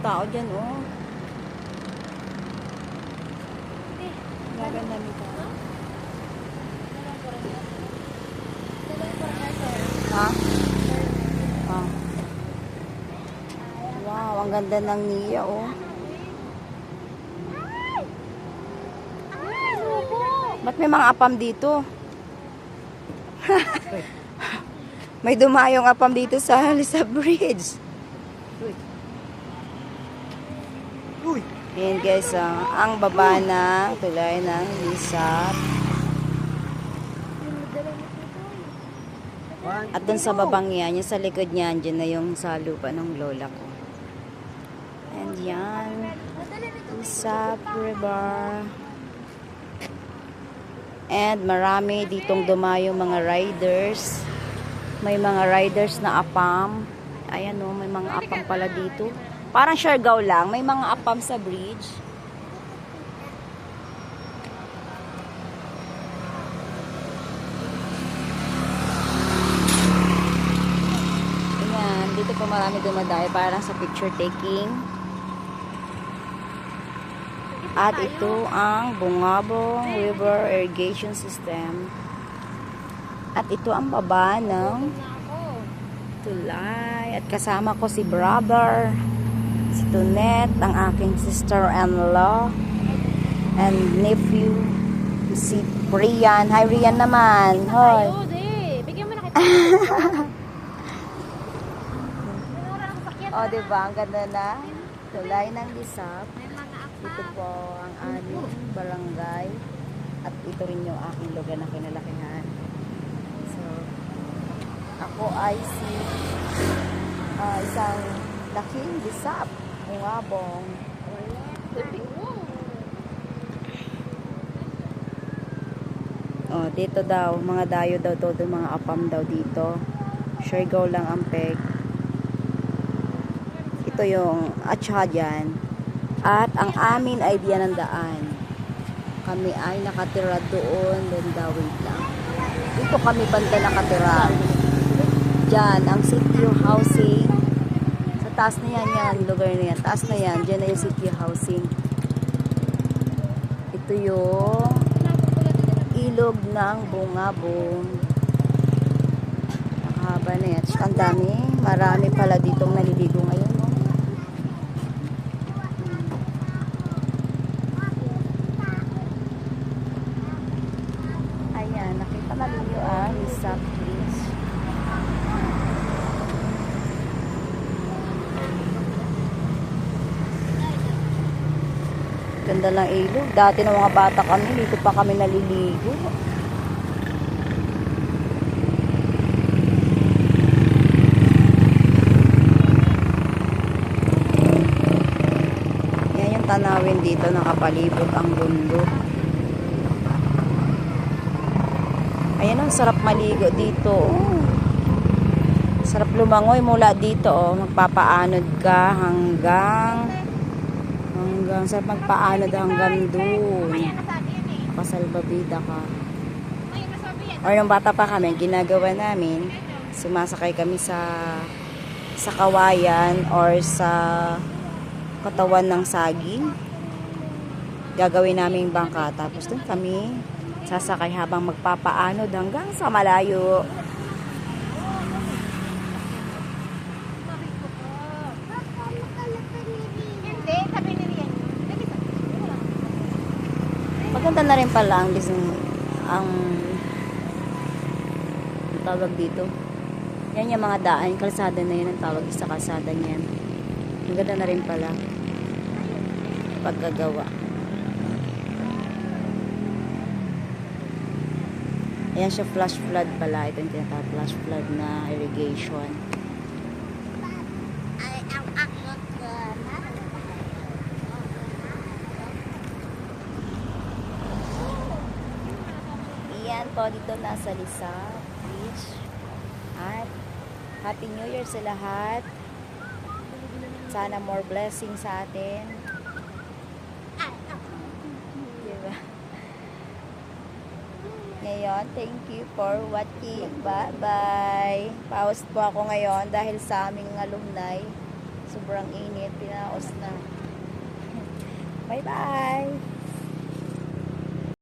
tao dyan, oh. Maganda nito. Ha? Ah. Wow, ang ganda ng Nia, oh. Ba't may mga apam dito? May dumayong apam dito sa Bridge. Ayan guys, ang baba na tulay ng Lisap. At dun sa babang yan, yung sa likod niyan, dyan na yung sa lupa ng lola ko. And yan, Lisap River. And marami ditong dumayong mga riders. May mga riders na apam. Ayan o, may mga apam pala dito. Parang Siargao lang, may mga apam sa bridge. Ayan, dito pa marami dumadayo para sa picture taking. At ito ang Bungabong River Irrigation System. At ito ang baba ng tulay. At kasama ko si brother, si Tonet, ang aking sister-in-law, and nephew, si Rian. Hi, Rian naman. Hoy. Bigyan mo na kita. O, diba? Ang ganda na. Tulay ng Lisap. Ito po ang aming barangay. At ito rin yung aking lugar na kinalakihan. So, ako ay isang laking Lisap. Bungabong. Oh, dito daw, mga dayo daw to, mga apam daw dito. Siargao lang ang peg. Ito yung atsa dyan. At ang amin ay diyan ang daan. Kami ay nakatira doon. Then wait lang. Dito kami banda nakatira. Diyan, ang city housing. Sa taas na yan, yan, lugar na yan. Taas na yan, diyan na yung city housing. Ito yung ilog ng Bungabong. Nakahaba na yan. Ang dami. Marami pala ditong naliligo ngayon. No? Ayan, nakita na ninyo ang Lisap Bridge. Ganda lang ilog. Dati ng mga bata kami, dito pa kami naliligo. Yan yung tanawin dito, nakapalibot ang bundok. Ayan ang sarap maligo dito. Oh. Sarap lumangoy mula dito. Oh. Magpapaanod ka hanggang sarap magpaanod hanggang doon. Pasalbabida ka. Or nung bata pa kami, ginagawa namin, sumasakay kami sa kawayan or sa katawan ng saging. Gagawin namin bangka. Tapos doon kami sasakay habang magpapaanod hanggang sa malayo. Maganda na rin pala ang tawag dito. Yan yung mga daan, kalsada na yun ang tawag sa kalsada niyan. Maganda na rin pala pagkagawa. Ayan siya, flash flood pala. Ito yung tinatawag flash flood na irrigation. Ayan po, dito nasa Lisap Beach. At Happy New Year sa lahat. Sana more blessings sa atin. Diba? Ngayon, thank you for watching. Bye-bye. Pause po ako ngayon dahil sa aming alumni Sobrang init, pinaos na. Bye-bye!